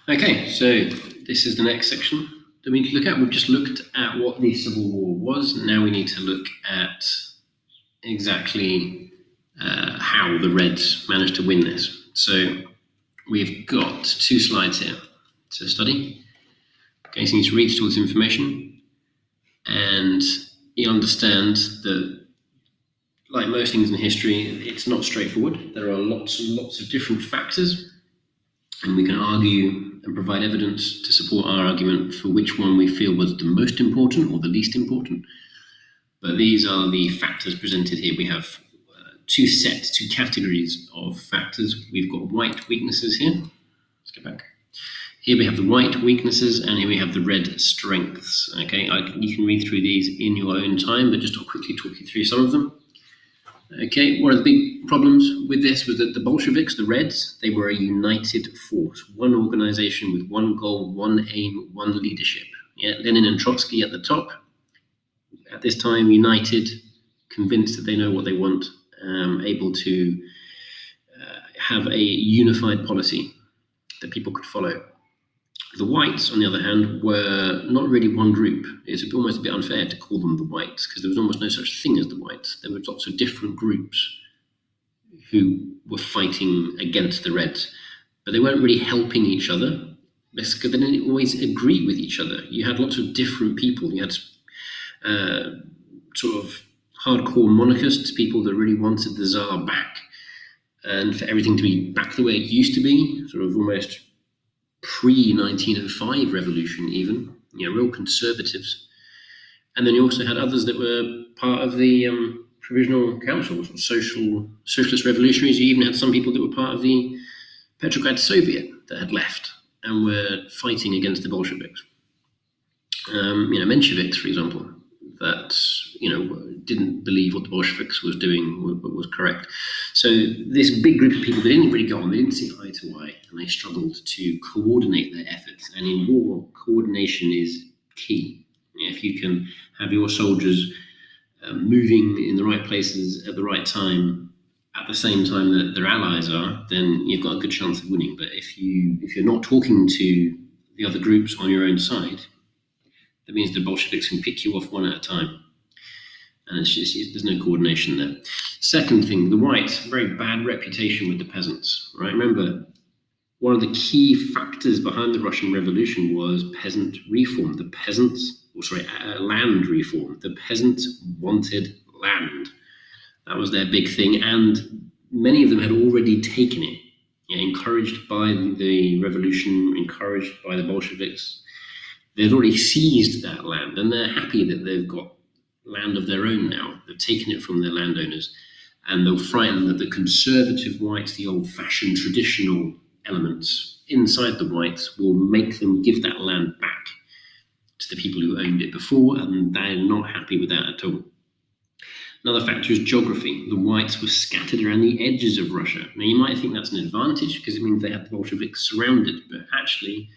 Okay, so this is the next section that we need to look at. We've just looked at what the Civil War was. Now we need to look at exactly how the Reds managed to win this. So we've got 2 slides here to study. Okay, so you need to read all this information, and you understand that, like most things in history, it's not straightforward. There are lots and lots of different factors, and we can argue and provide evidence to support our argument for which one we feel was the most important or the least important. But these are the factors presented here. We have 2 categories of factors. We've got white weaknesses here. Let's go back. Here we have the white weaknesses, and here we have the red strengths. Okay, you can read through these in your own time, but just I'll quickly talk you through some of them. Okay, one of the big problems with this was that the Bolsheviks, the Reds, they were a united force, one organization with one goal, one aim, one leadership. Yeah, Lenin and Trotsky at the top, at this time united, convinced that they know what they want, able to have a unified policy that people could follow. The whites, on the other hand, were not really one group. It's almost a bit unfair to call them the whites, because there was almost no such thing as the whites. There were lots of different groups who were fighting against the Reds, but they weren't really helping each other, because they didn't always agree with each other. You had lots of different people. You had sort of hardcore monarchists, people that really wanted the Tsar back, and for everything to be back the way it used to be, sort of almost pre-1905 revolution even, real conservatives. And then you also had others that were part of the Provisional Council, socialist revolutionaries. You even had some people that were part of the Petrograd Soviet that had left and were fighting against the Bolsheviks. Mensheviks, for example, that didn't believe what the Bolsheviks was doing was correct. So this big group of people, they didn't really go on, they didn't see eye to eye, and they struggled to coordinate their efforts. And in war, coordination is key. If you can have your soldiers moving in the right places at the right time, at the same time that their allies are, then you've got a good chance of winning. But if you're not talking to the other groups on your own side, that means the Bolsheviks can pick you off one at a time. And there's no coordination there. Second thing, the whites, very bad reputation with the peasants, right? Remember, one of the key factors behind the Russian Revolution was peasant reform. Land reform. The peasants wanted land. That was their big thing, and many of them had already taken it, encouraged by the revolution, encouraged by the Bolsheviks. They've already seized that land, and they're happy that they've got land of their own now. They've taken it from their landowners, and they're frightened that the conservative whites, the old-fashioned traditional elements inside the whites, will make them give that land back to the people who owned it before, and they're not happy with that at all. Another factor is geography. The whites were scattered around the edges of Russia. Now, you might think that's an advantage because it means they had the Bolsheviks surrounded, but actually,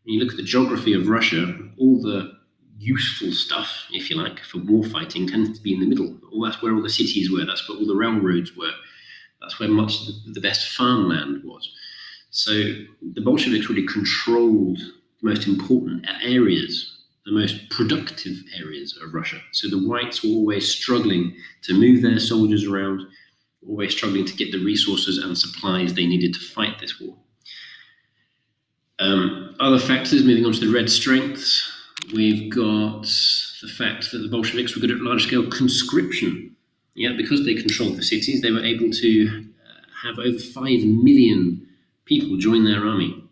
when you look at the geography of Russia, all the useful stuff, if you like, for war fighting tends to be in the middle. That's where all the cities were. That's where all the railroads were. That's where much of the best farmland was. So the Bolsheviks really controlled the most important areas, the most productive areas of Russia. So the whites were always struggling to move their soldiers around, always struggling to get the resources and supplies they needed to fight this war. Other factors, moving on to the red strengths, we've got the fact that the Bolsheviks were good at large-scale conscription. Because they controlled the cities, they were able to have over 5 million people join their army,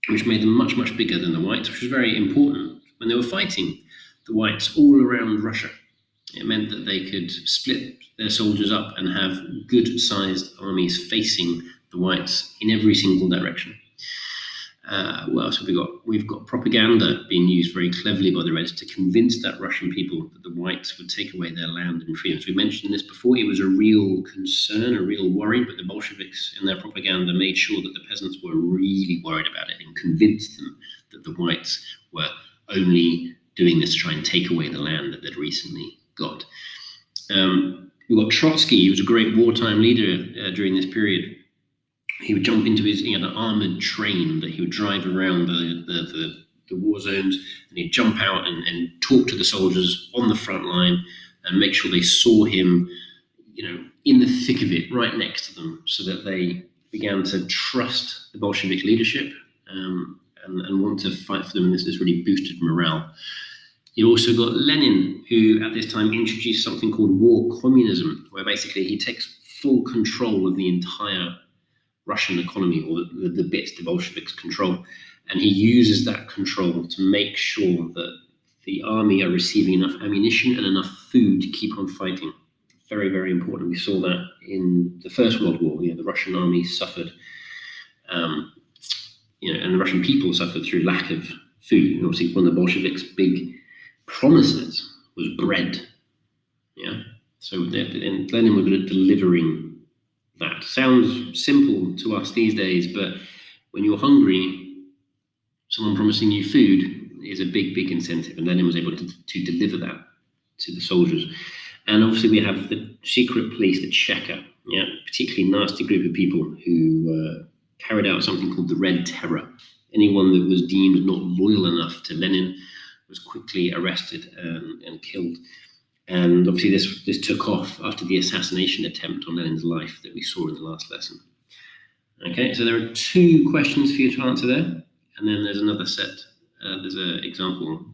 which made them much, much bigger than the whites, which was very important when they were fighting the whites all around Russia. It meant that they could split their soldiers up and have good-sized armies facing the whites in every single direction. What else have we got? We've got propaganda being used very cleverly by the Reds to convince that Russian people that the whites would take away their land and freedoms. We mentioned this before. It was a real concern, a real worry, but the Bolsheviks in their propaganda made sure that the peasants were really worried about it and convinced them that the whites were only doing this to try and take away the land that they'd recently got. We've got Trotsky, who was a great wartime leader during this period. he would jump into his, an armored train that he would drive around the war zones, and he'd jump out and talk to the soldiers on the front line and make sure they saw him, in the thick of it, right next to them, so that they began to trust the Bolshevik leadership, and want to fight for them. And this really boosted morale. You also got Lenin, who at this time introduced something called war communism, where basically he takes full control of the entire Russian economy, or the bits the Bolsheviks control. And he uses that control to make sure that the army are receiving enough ammunition and enough food to keep on fighting. Very, very important. We saw that in the First World War. The Russian army suffered, and the Russian people suffered through lack of food. And obviously, one of the Bolsheviks' big promises was bread. So Lenin was delivering that. Sounds simple to us these days, but when you're hungry, someone promising you food is a big, big incentive. And Lenin was able to deliver that to the soldiers. And obviously we have the secret police, the Cheka, particularly nasty group of people who carried out something called the Red Terror. Anyone that was deemed not loyal enough to Lenin was quickly arrested and killed. And obviously this took off after the assassination attempt on Lenin's life that we saw in the last lesson. Okay, so there are 2 questions for you to answer there. And then there's another set. There's an example,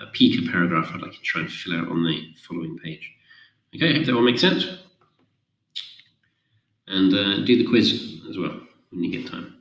a Pika paragraph I'd like you to try and fill out on the following page. Okay, I hope that all makes sense. And do the quiz as well when you get time.